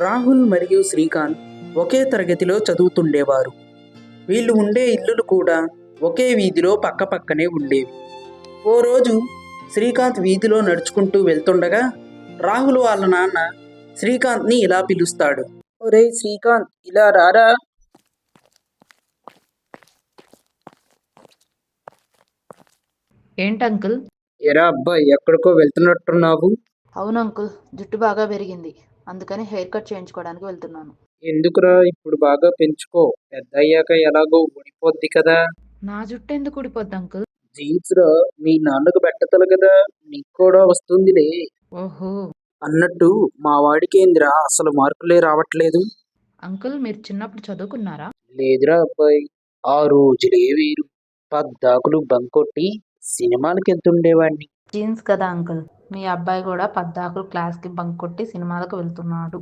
రాహుల్ మరియు శ్రీకాంత్ ఒకే తరగతిలో చదువుతుండేవారు. వీళ్ళు ఉండే ఇల్లులు కూడా ఒకే వీధిలో పక్కపక్కనే ఉండేవి. ఓ రోజు శ్రీకాంత్ వీధిలో నడుచుకుంటూ వెళ్తుండగా రాహుల్ వాళ్ళ నాన్న శ్రీకాంత్ని ఇలా పిలుస్తాడు. ఒరేయ్ శ్రీకాంత్, ఇలా రారా. ఏంటంకుల్? ఎరా అబ్బాయి, ఎక్కడికో వెళ్తున్నట్టున్నావు? అవును అంకుల్, జుట్టు బాగా పెరిగింది, అందుకని హెయిర్ కట్ చేయించుకోవడానికి వెళ్తున్నాను. ఎందుకురా, ఇప్పుడు బాగా పెంచుకో, పెద్ద అయ్యాక ఎలాగో ఊడిపోద్ది కదా. నా జుట్టు ఎందుకు ఊడిపోద్ది అంకుల్? జీన్స్ రా, మీ నాన్నకు పెట్టతలు కదా, నీకు కూడా వస్తుందిలే. ఓహో. అన్నట్టు మా వాడికేందిరా అసలు మార్కులే రావట్లేదు. అంకుల్, మీరు చిన్నప్పుడు చదువుకున్నారా? లేదురా అబ్బాయి, ఆ రోజులే వేరు. పద్దాకులు బంకొట్టి సినిమాలకి వెళ్తుండేవాడిని. జీన్స్ కదా అంకుల్, మీ అబ్బాయి కూడా పద్దాకులు క్లాస్కి బంక్ కొట్టి సినిమాలకు వెళ్తున్నాడు.